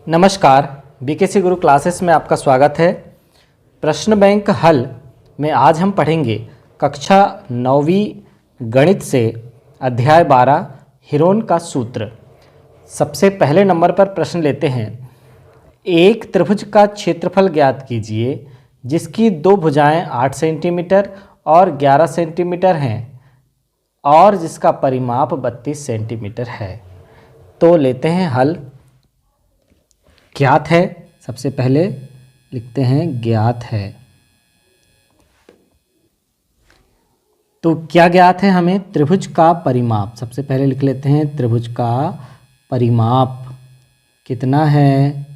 नमस्कार, बीकेसी गुरु क्लासेस में आपका स्वागत है। प्रश्न बैंक हल में आज हम पढ़ेंगे कक्षा 9वीं गणित से अध्याय 12 हीरोन का सूत्र। सबसे पहले नंबर पर प्रश्न लेते हैं। एक त्रिभुज का क्षेत्रफल ज्ञात कीजिए जिसकी दो भुजाएं 8 सेंटीमीटर और 11 सेंटीमीटर हैं और जिसका परिमाप 32 सेंटीमीटर है। तो लेते हैं हल। ज्ञात है, सबसे पहले लिखते हैं ज्ञात है। तो क्या ज्ञात है हमें? त्रिभुज का परिमाप। सबसे पहले लिख लेते हैं त्रिभुज का परिमाप कितना है।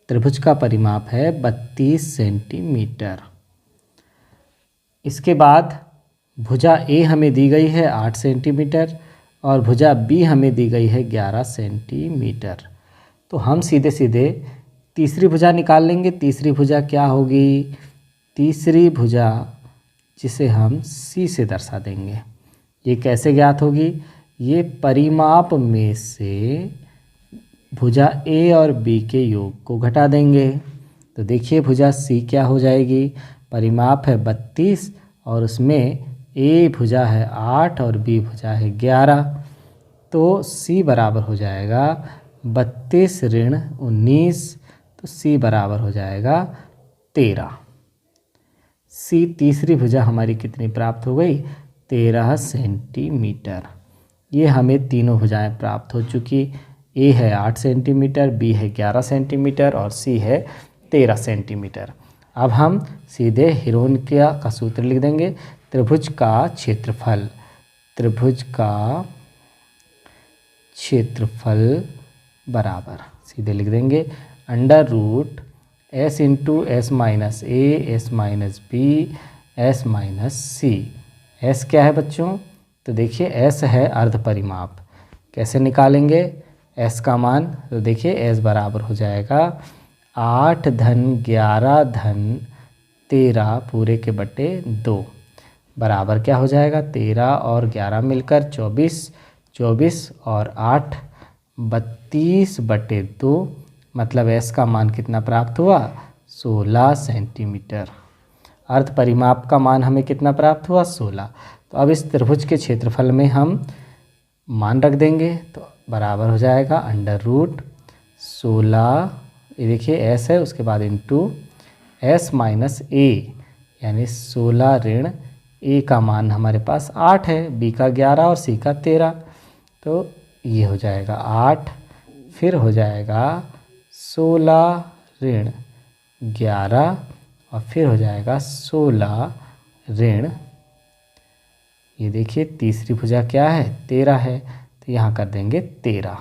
त्रिभुज का परिमाप है 32 सेंटीमीटर। इसके बाद भुजा ए हमें दी गई है 8 सेंटीमीटर और भुजा बी हमें दी गई है 11 सेंटीमीटर। तो हम सीधे सीधे तीसरी भुजा निकाल लेंगे। तीसरी भुजा क्या होगी? तीसरी भुजा जिसे हम सी से दर्शा देंगे। ये कैसे ज्ञात होगी? ये परिमाप में से भुजा ए और बी के योग को घटा देंगे। तो देखिए भुजा सी क्या हो जाएगी? परिमाप है 32 और उसमें ए भुजा है 8 और बी भुजा है 11। तो सी बराबर हो जाएगा 32 ऋण 19। तो सी बराबर हो जाएगा 13। सी तीसरी भुजा हमारी कितनी प्राप्त हो गई? 13 सेंटीमीटर। ये हमें तीनों भुजाएं प्राप्त हो चुकी। ए है 8 सेंटीमीटर, बी है 11 सेंटीमीटर और सी है 13 सेंटीमीटर। अब हम सीधे हीरोन का सूत्र लिख देंगे। त्रिभुज का क्षेत्रफल। त्रिभुज का क्षेत्रफल बराबर सीधे लिख देंगे under root s into s minus a s minus b s minus c. S क्या है बच्चों? तो देखिए एस है अर्ध परिमाप। कैसे निकालेंगे एस का मान? तो देखिए एस बराबर हो जाएगा 8 धन 11 धन 13 पूरे के बटे 2 बराबर क्या हो जाएगा? 13 और 11 मिलकर 24, 24 और 8 32 बटे 2। मतलब एस का मान कितना प्राप्त हुआ? 16 सेंटीमीटर। अर्ध परिमाप का मान हमें कितना प्राप्त हुआ? 16। तो अब इस त्रिभुज के क्षेत्रफल में हम मान रख देंगे तो बराबर हो जाएगा अंडर रूट 16। ये देखिए एस है, उसके बाद इंटू एस माइनस ए यानी 16 ऋण ए का मान हमारे पास 8 है, बी का 11 और सी का 13। तो ये हो जाएगा 8, फिर हो जाएगा 16 ऋण 11 और फिर हो जाएगा 16 ऋण, ये देखिए तीसरी भुजा क्या है? 13 है, तो यहाँ कर देंगे 13।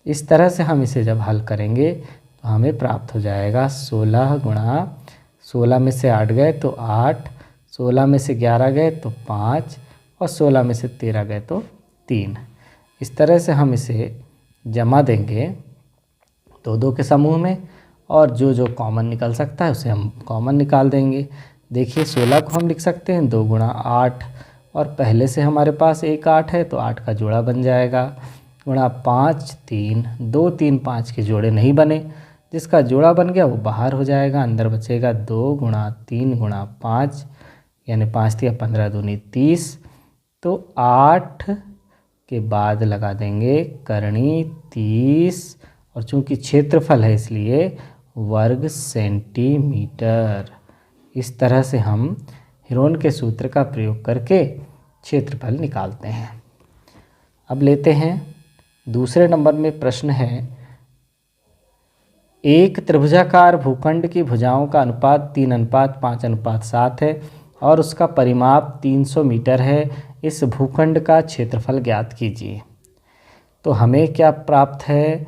इस तरह से हम इसे जब हल करेंगे तो हमें प्राप्त हो जाएगा 16 गुणा 16 में से 8 गए तो 8, 16 में से 11 गए तो 5 और 16 में से 13 गए तो 3। इस तरह से हम इसे जमा देंगे दो के समूह में और जो जो कॉमन निकल सकता है उसे हम कॉमन निकाल देंगे। देखिए 16 को हम लिख सकते हैं 2 गुणा 8 और पहले से हमारे पास एक 8 है तो 8 का जोड़ा बन जाएगा गुणा 5 3, 2 3 5 के जोड़े नहीं बने, जिसका जोड़ा बन गया वो बाहर हो जाएगा, अंदर बचेगा 2 गुणा 3 गुणा 5 यानी 5 3 15 दूनी 30। तो 8 के बाद लगा देंगे करणी 30 और चूंकि क्षेत्रफल है इसलिए वर्ग सेंटीमीटर। इस तरह से हम हीरोन के सूत्र का प्रयोग करके क्षेत्रफल निकालते हैं। अब लेते हैं दूसरे नंबर में प्रश्न है। एक त्रिभुजाकार भूखंड की भुजाओं का अनुपात 3:5:7 है और उसका परिमाप 300 मीटर है। इस भूखंड का क्षेत्रफल ज्ञात कीजिए। तो हमें क्या प्राप्त है?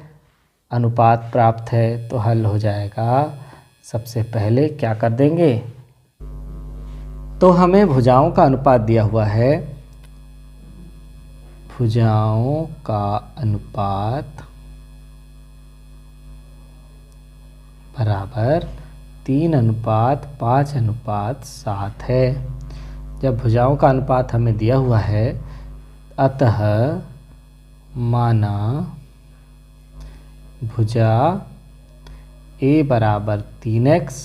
अनुपात प्राप्त है। तो हल हो जाएगा, सबसे पहले क्या कर देंगे? तो हमें भुजाओं का अनुपात दिया हुआ है। भुजाओं का अनुपात बराबर 3:5:7 है। जब भुजाओं का अनुपात हमें दिया हुआ है, अतः माना भुजा ए बराबर 3x,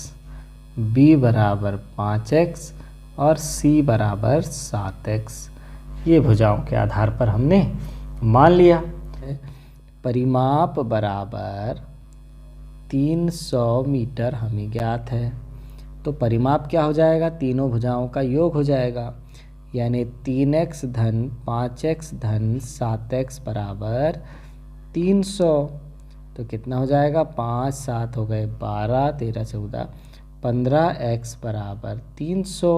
बी बराबर 5x और सी बराबर 7x। ये भुजाओं के आधार पर हमने मान लिया। परिमाप बराबर 300 मीटर हमें ज्ञात है, तो परिमाप क्या हो जाएगा, तीनों भुजाओं का योग हो जाएगा, यानी 3x धन 5x धन 7x बराबर 300। तो कितना हो जाएगा, 5 7 हो गए 12, 13 14 15x बराबर 300।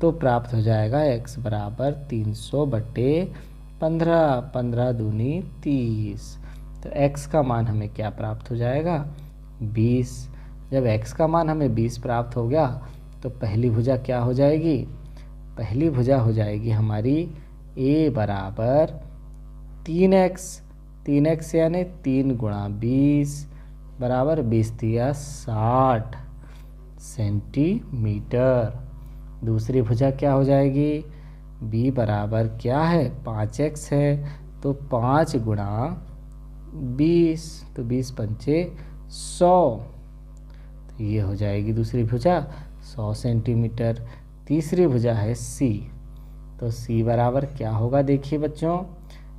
तो प्राप्त हो जाएगा x बराबर 300 बटे 15, 15 दूनी 30। तो x का मान हमें क्या प्राप्त हो जाएगा, 20। जब x का मान हमें 20 प्राप्त हो गया तो पहली भुजा क्या हो जाएगी, पहली भुजा हो जाएगी हमारी a बराबर 3x, 3x यानी 3 गुणा 20 बराबर 20 दिया 60 सेंटीमीटर। दूसरी भुजा क्या हो जाएगी, b बराबर क्या है, 5x है, तो 5 गुणा 20, तो 20 पंचे 100, तो ये हो जाएगी दूसरी भुजा 100 सेंटीमीटर। तीसरी भुजा है c, तो c बराबर क्या होगा, देखिए बच्चों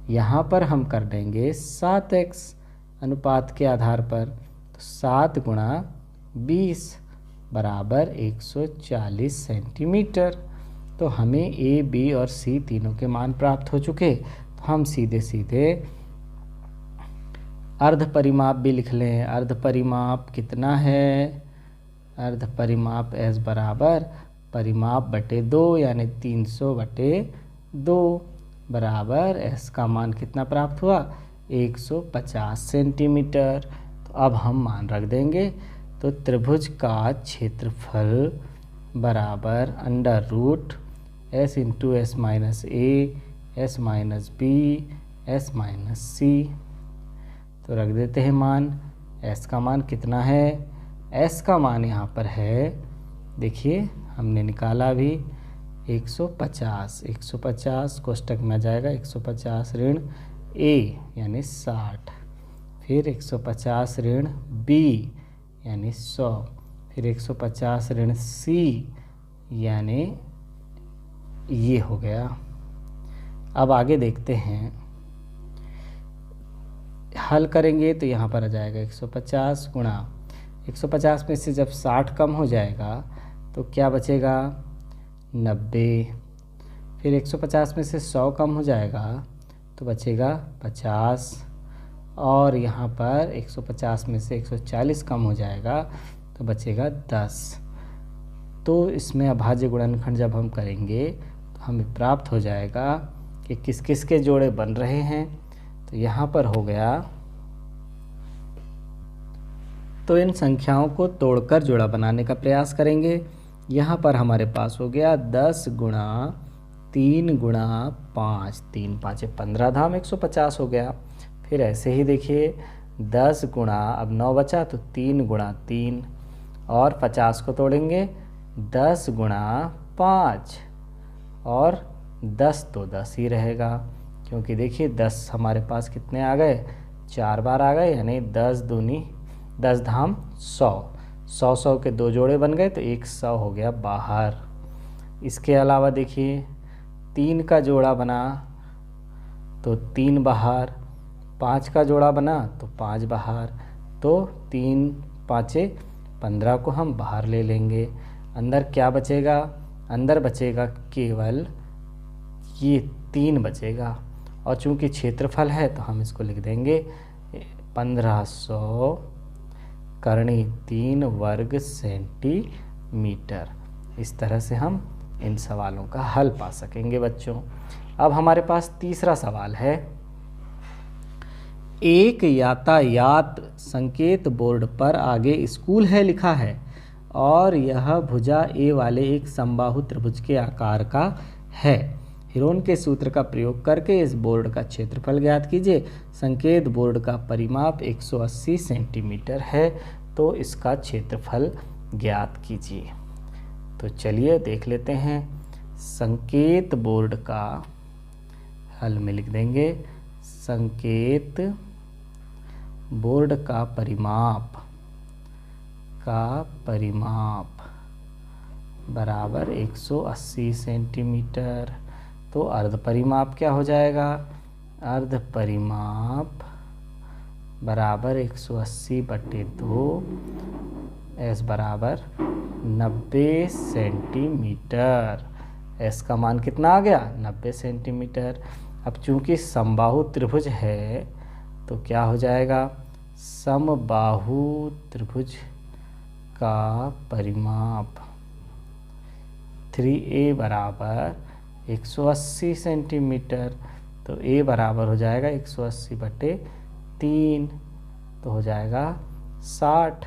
यहाँ पर हम कर देंगे 7x अनुपात के आधार पर, तो 7 गुणा 20 बराबर 140 सेंटीमीटर। तो हमें a, b और c तीनों के मान प्राप्त हो चुके, तो हम सीधे सीधे अर्ध परिमाप भी लिख लें। अर्ध परिमाप कितना है, अर्ध परिमाप s बराबर परिमाप बटे 2 यानी 300 बटे 2 बराबर s का मान कितना प्राप्त हुआ, 150 सेंटीमीटर। तो अब हम मान रख देंगे, तो त्रिभुज का क्षेत्रफल बराबर under root s into s minus a, s minus b, s minus c. तो रख देते हैं मान, s का मान कितना है, s का मान यहाँ पर है, देखिए हमने निकाला भी 150, 150 कोष्टक में आ जाएगा 150 ऋण a यानी 60, फिर 150 ऋण b यानी 100, फिर 150 ऋण c यानी ये हो गया। अब आगे देखते हैं, हल करेंगे तो यहाँ पर आ जाएगा 150 गुणा 150 में से जब 60 कम हो जाएगा तो क्या बचेगा, 90। फिर 150 में से 100 कम हो जाएगा तो बचेगा 50, और यहाँ पर 150 में से 140 कम हो जाएगा तो बचेगा 10। तो इसमें अभाज्य गुणनखंड जब हम करेंगे तो हमें प्राप्त हो जाएगा कि किस किस के जोड़े बन रहे हैं। तो यहाँ पर हो गया, तो इन संख्याओं को तोड़कर जोड़ा बनाने का प्रयास करेंगे। यहाँ पर हमारे पास हो गया 10 गुणा 3 गुणा 5, 3 5 15 धाम 150 हो गया। फिर ऐसे ही देखिए 10 गुणा, अब 9 बचा तो 3 गुणा 3, और 50 को तोड़ेंगे 10 गुणा 5, और 10 तो 10 ही रहेगा, क्योंकि देखिए 10 हमारे पास कितने आ गए, 4 बार आ गए, यानी 10 दूनी 10 धाम 100, 100 100 के 2 जोड़े बन गए तो 100 हो गया बाहर। इसके अलावा देखिए 3 का जोड़ा बना तो 3 बाहर, 5 का जोड़ा बना तो 5 बाहर, तो 3 5 15 को हम बाहर ले लेंगे। अंदर क्या बचेगा, अंदर बचेगा केवल ये 3 बचेगा, और चूंकि क्षेत्रफल है तो हम इसको लिख देंगे 1500 करणी 3 वर्ग सेंटीमीटर। इस तरह से हम इन सवालों का हल पा सकेंगे बच्चों। अब हमारे पास तीसरा सवाल है, एक यातायात संकेत बोर्ड पर आगे स्कूल है लिखा है, और यह भुजा ए वाले एक समबाहु त्रिभुज के आकार का है। हीरोन के सूत्र का प्रयोग करके इस बोर्ड का क्षेत्रफल ज्ञात कीजिए। संकेत बोर्ड का परिमाप 180 सेंटीमीटर है, तो इसका क्षेत्रफल ज्ञात कीजिए। तो चलिए देख लेते हैं। संकेत बोर्ड का हल में लिख देंगे, संकेत बोर्ड का परिमाप बराबर 180 सेंटीमीटर। तो अर्ध परिमाप क्या हो जाएगा? अर्ध परिमाप बराबर 180/2, एस बराबर 90 सेंटीमीटर। एस का मान कितना आ गया? 90 सेंटीमीटर। अब चूंकि समबाहु त्रिभुज है तो क्या हो जाएगा? समबाहु त्रिभुज का परिमाप 3a बराबर 180 सेंटीमीटर। तो a बराबर हो जाएगा 180/3, तो हो जाएगा 60।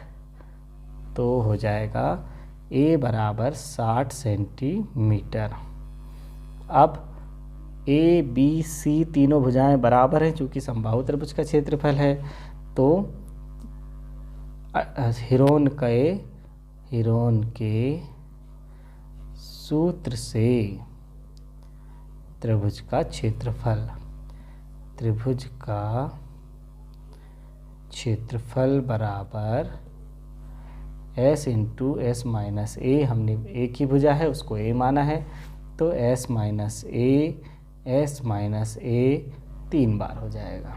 तो हो जाएगा a बराबर 60 सेंटीमीटर। अब a, b, c तीनों भुजाएं बराबर हैं चूँकि समबाहु त्रिभुज का क्षेत्रफल है। तो हिरोन के सूत्र से त्रिभुज का क्षेत्रफल बराबर s इंटू एस माइनस ए। हमने एक ही भुजा है उसको a माना है, तो s माइनस ए 3 बार हो जाएगा।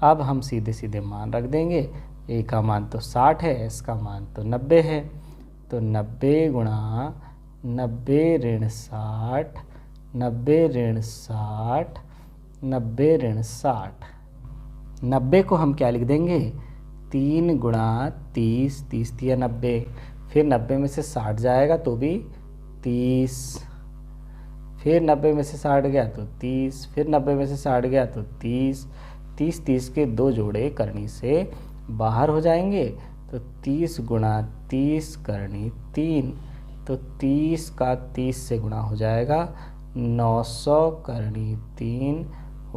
अब हम सीधे सीधे मान रख देंगे। a का मान तो 60 है, s का मान तो 90 है। तो 90 गुणा 90 ऋण 60, 90 ऋण 60, 90 ऋण 60। 90 को हम क्या लिख देंगे? 3 गुणा 30, 30 या 90। फिर 90 में से 60 जाएगा तो भी 30, फिर 90 में से 60 गया तो 30, फिर 90 में से 60 गया तो 30। 30 के 2 जोड़े करनी से बाहर हो जाएंगे। तो 30 गुणा 30 करनी 3, तो 30 का 30 से गुणा हो जाएगा 900 करनी 3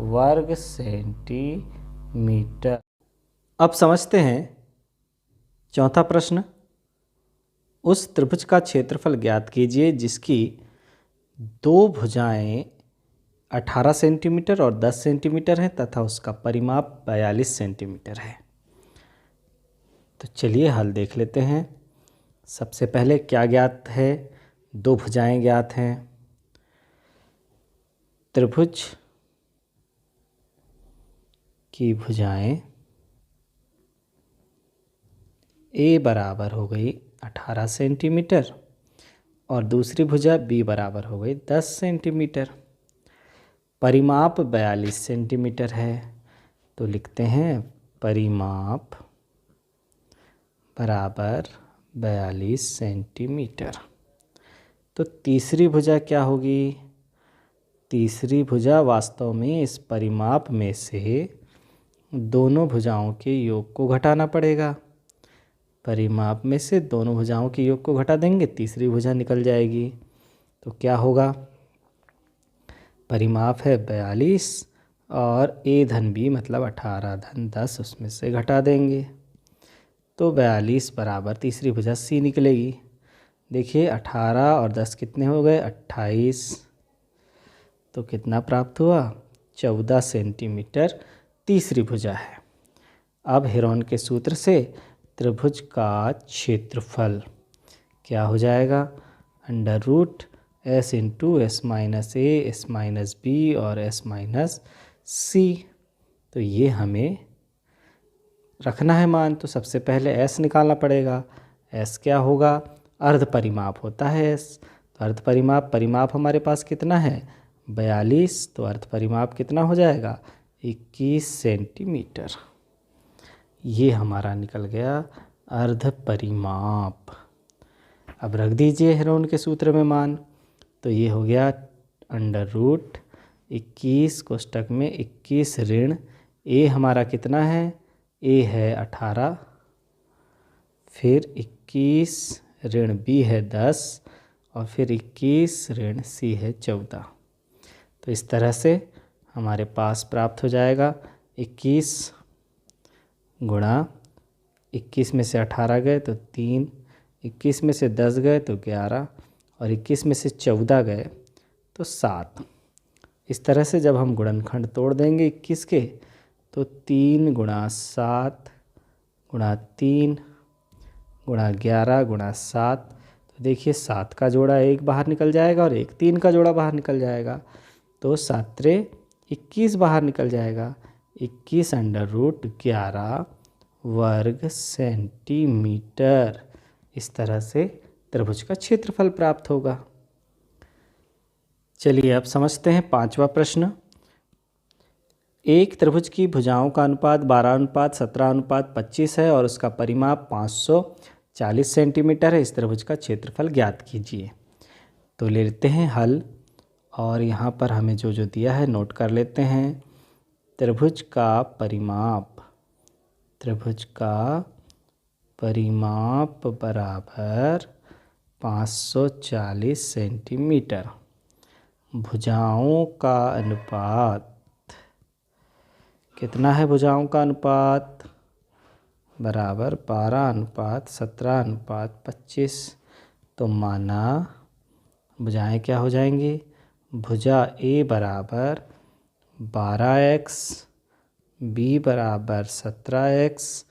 वर्ग सेंटीमीटर। अब समझते हैं चौथा प्रश्न। उस त्रिभुज का क्षेत्रफल ज्ञात कीजिए जिसकी दो भुजाएं 18 सेंटीमीटर और 10 सेंटीमीटर हैं तथा उसका परिमाप 42 सेंटीमीटर है। तो चलिए हल देख लेते हैं। सबसे पहले क्या ज्ञात है? दो भुजाएं ज्ञात हैं। त्रिभुज की भुजाएं A बराबर हो गई 18 सेंटीमीटर और दूसरी भुजा B बराबर हो गई 10 सेंटीमीटर। परिमाप 42 सेंटीमीटर है। तो लिखते हैं परिमाप बराबर 42 सेंटीमीटर। तो तीसरी भुजा क्या होगी? तीसरी भुजा वास्तव में इस परिमाप में से दोनों भुजाओं के योग को घटाना पड़ेगा। परिमाप में से दोनों भुजाओं के योग को घटा देंगे, तीसरी भुजा निकल जाएगी। तो क्या होगा? परिमाप है 42 और a धन b मतलब 18 धन 10 उसमें से घटा देंगे। तो 42 बराबर तीसरी भुजा c निकलेगी। देखिए 18 और 10 कितने हो गए? 28। तो कितना प्राप्त हुआ? 14 सेंटीमीटर तीसरी भुजा है। अब हेरोन के सूत्र से त्रिभुज का क्षेत्रफल क्या हो जाएगा? Under root s into s minus a, s minus b और एस माइनस सी। तो ये हमें रखना है मान। तो सबसे पहले s निकालना पड़ेगा। s क्या होगा? अर्ध परिमाप होता है s। तो अर्ध परिमाप हमारे पास कितना है? 42। तो अर्ध परिमाप कितना हो जाएगा? 21 सेंटीमीटर। ये हमारा निकल गया अर्ध परिमाप। अब रख दीजिए हेरोन के सूत्र में मान। तो ये हो गया अंडर रूट 21 कोष्टक में 21 ऋण a हमारा कितना है? a है 18, फिर 21 ऋण b है 10 और फिर 21 ऋण c है 14। तो इस तरह से हमारे पास प्राप्त हो जाएगा 21 गुणा 21 में से 18 गए तो 3, 21 में से 10 गए तो 11 और 21 में से 14 गए तो 7। इस तरह से जब हम गुणनखंड तोड़ देंगे 21 के तो 3 गुणा 7 गुणा 3 गुणा 11 गुणा 7। तो देखिए 7 का जोड़ा 1 बाहर निकल जाएगा और 3 का जोड़ा बाहर निकल जाएगा। तो 7 21 बाहर निकल जाएगा। 21√11 वर्ग सेंटीमीटर। इस तरह से त्रिभुज का क्षेत्रफल प्राप्त होगा। चलिए अब समझते हैं 5वां प्रश्न। एक त्रिभुज की भुजाओं का अनुपात 12:17:25 है और उसका परिमाप 540 सेंटीमीटर है। इस त्रिभुज का क्षेत्रफल ज्ञात कीजिए। तो ले लेते हैं हल, और यहाँ पर हमें जो जो दिया है नोट कर लेते हैं। त्रिभुज का परिमाप बराबर 540 सेंटीमीटर। भुजाओं का अनुपात कितना है? भुजाओं का अनुपात बराबर 12:17:25। तो माना भुजाएं क्या हो जाएंगी? भुजा A बराबर 12x, B बराबर 17x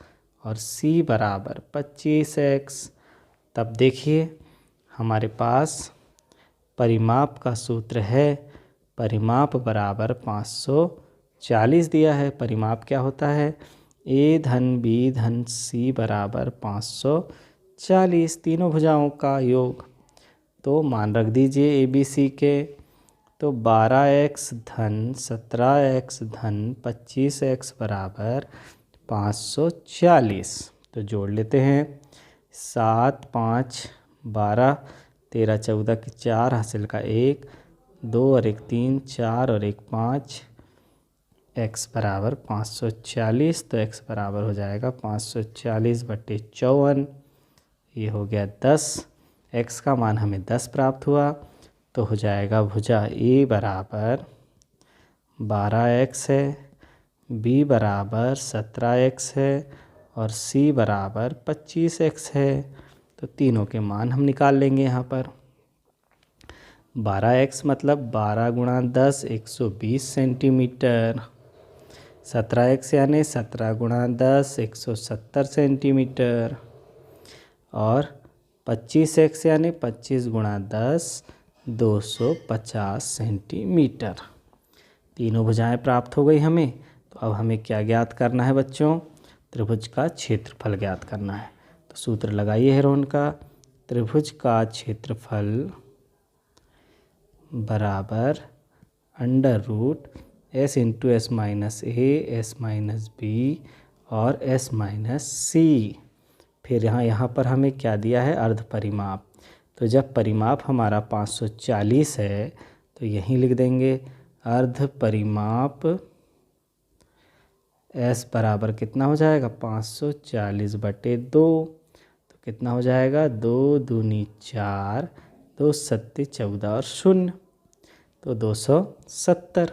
और C बराबर 25x। तब देखिए हमारे पास परिमाप का सूत्र है, परिमाप बराबर 540 दिया है। परिमाप क्या होता है? A धन B धन C बराबर 540, तीनों भुजाओं का योग। तो मान रख दीजिए A B C के। तो 12x धन 17x धन 25x बराबर 540। तो जोड़ लेते हैं। 7 5 12 13 14 की 4 हासिल का 1 2 और 1 3 4 और 1 5। x बराबर 540। तो x बराबर हो जाएगा 540/54। ये हो गया 10। x का मान हमें 10 प्राप्त हुआ। तो हो जाएगा भुजा A बराबर 12x है, B बराबर 17x है और C बराबर 25x है। तो तीनों के मान हम निकाल लेंगे यहाँ पर। 12x मतलब 12 गुणा 10 120 सेंटीमीटर। 17x यानी 17 गुणा 10 170 सेंटीमीटर। और 25x यानी 25 गुणा 10 250 सेंटीमीटर। तीनों भुजाएं प्राप्त हो गई हमें। तो अब हमें क्या ज्ञात करना है बच्चों? त्रिभुज का क्षेत्रफल ज्ञात करना है। तो सूत्र लगाइए हेरोन का। त्रिभुज का क्षेत्रफल बराबर √S × S - A S - B और S - C। फिर यहाँ पर हमें क्या दिया है? अर्ध परिमाप। तो जब परिमाप हमारा 540 है तो यहीं लिख देंगे अर्ध परिमाप S बराबर कितना हो जाएगा? 540/2। तो कितना हो जाएगा? 2 दूनी 4 2 सत्ते 14 और 0। तो 270।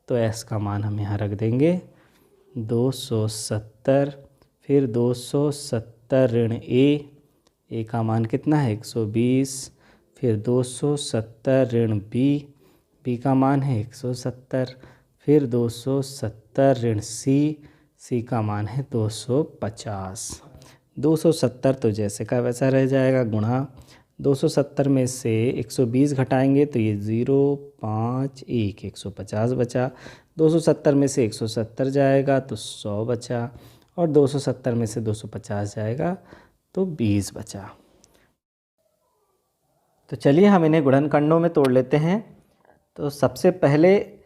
तो S का मान हम यहाँ रख देंगे 270। फिर 270 ऋण A का मान कितना है? 120। फिर 270 ऋण B का मान है 170। फिर 270 ऋण C का मान है 250। 270 तो जैसे का वैसा रह जाएगा, गुणा 270 में से 120 घटाएंगे तो ये 0 5 1 150 बचा। 270 में से 170 जाएगा तो 100 बचा। और 270 में से 250 जाएगा तो 20 बचा। तो चलिए हम इन्हें गुणनखंडों में तोड़ लेते हैं। तो सबसे पहले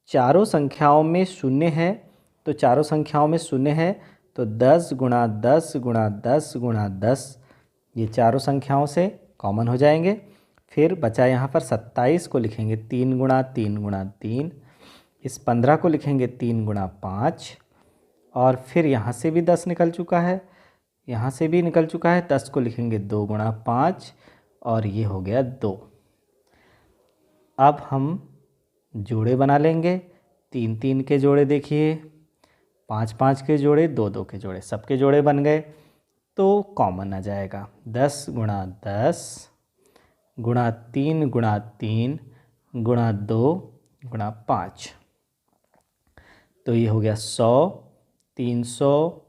चारों संख्याओं में शून्य है। तो चारों संख्याओं में शून्य है तो 10 गुणा 10 गुणा 10 गुणा 10 ये चारों संख्याओं से कॉमन हो जाएंगे। फिर बचा यहाँ पर 27 को लिखेंगे 3 गुणा 3 गुणा 3। इस 15 को लिखेंगे 3 गुणा 5। और फिर यहाँ से भी 10 निकल चुका है, यहाँ से भी निकल चुका है। 10 को लिखेंगे 2 गुणा 5 और ये हो गया 2। अब हम जोड़े बना लेंगे। 3 3 के जोड़े देखिए, 5 5 के जोड़े, 2 2 के जोड़े, सबके जोड़े बन गए तो कॉमन आ जाएगा। 10 गुणा 10 गुणा 3 गुणा 3 गुणा 2 गुणा 5। तो ये हो गया 100, 300,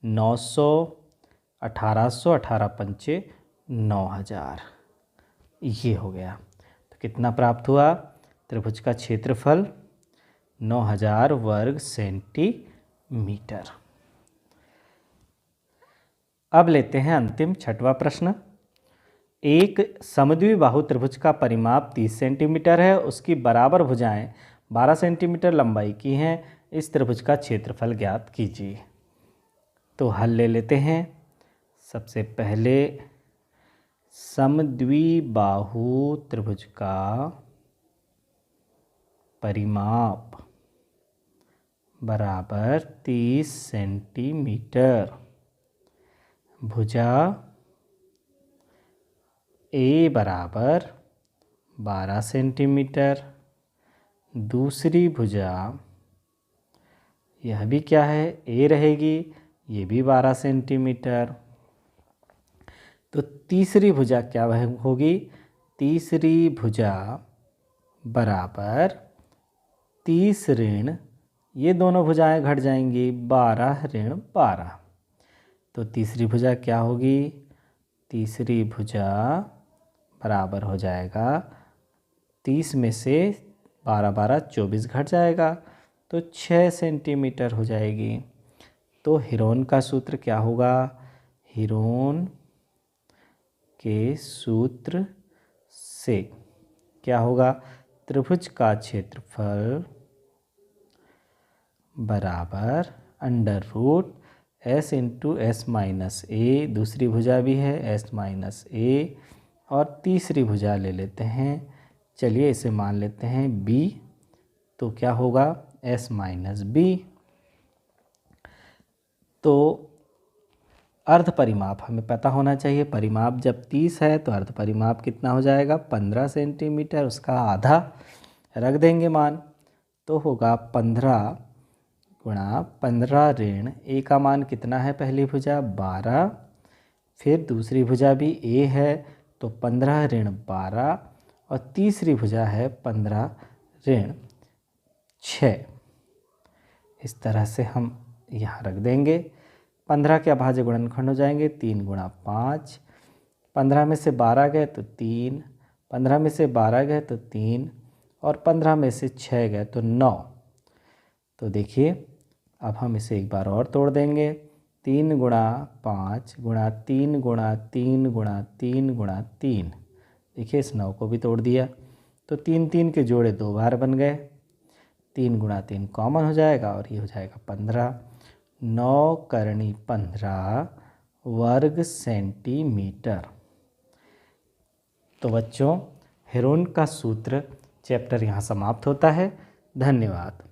900, 1800, 18 पंचे 9000, ये हो गया। तो कितना प्राप्त हुआ? त्रिभुज का क्षेत्रफल 9000 वर्ग सेंटीमीटर। अब लेते हैं अंतिम 6वां प्रश्न। एक समद्विबाहु त्रिभुज का परिमाप 30 सेंटीमीटर है, उसकी बराबर भुजाएं 12 सेंटीमीटर लंबाई की हैं। इस त्रिभुज का क्षेत्रफल ज्ञात कीजिए। तो हल ले लेते हैं। सबसे पहले समद्विबाहु त्रिभुज का परिमाप बराबर 30 सेंटीमीटर, भुजा ए बराबर 12 सेंटीमीटर, दूसरी भुजा यह भी क्या है, ए रहेगी, ये भी 12 सेंटीमीटर। तो तीसरी भुजा क्या होगी? तीसरी भुजा बराबर 30 ऋण, ये दोनों भुजाएं घट जाएंगी, 12 ऋण 12। तो तीसरी भुजा क्या होगी? तीसरी भुजा बराबर हो जाएगा 30 में से 12 12 24 घट जाएगा, तो 6 सेंटीमीटर हो जाएगी। तो हीरोन का सूत्र क्या होगा? हीरोन के सूत्र से क्या होगा? त्रिभुज का क्षेत्रफल बराबर under root s into s minus a, दूसरी भुजा भी है एस माइनस ए, और तीसरी भुजा ले लेते हैं, चलिए इसे मान लेते हैं बी। तो क्या होगा? S minus b. तो अर्ध परिमाप हमें पता होना चाहिए। परिमाप जब 30 है तो अर्ध परिमाप कितना हो जाएगा? 15 सेंटीमीटर, उसका आधा रख देंगे मान, तो होगा 15 गुणा 15 ऋण ए का मान कितना है? पहली भुजा 12, फिर दूसरी भुजा भी ए है तो 15 ऋण 12, और तीसरी भुजा है 15 ऋण 6। इस तरह से हम यहाँ रख देंगे। 15 के अभाज्य गुणनखंड हो जाएंगे 3 गुणा 5, 15 में से 12 गए तो 3, 15 में से 12 गए तो 3, और 15 में से 6 गए तो 9। तो देखिए अब हम इसे एक बार और तोड़ देंगे। 3 गुणा 5 गुणा 3 गुणा 3 गुणा 3 गुणा 3, देखिए इस 9 को भी तोड़ दिया, तो 3 3 के जोड़े 2 बार बन गए, 3 गुणा 3 कॉमन हो जाएगा और ये हो जाएगा 15। 9 करणी 15 वर्ग सेंटीमीटर। तो बच्चों, हीरोन का सूत्र चैप्टर यहाँ समाप्त होता है। धन्यवाद।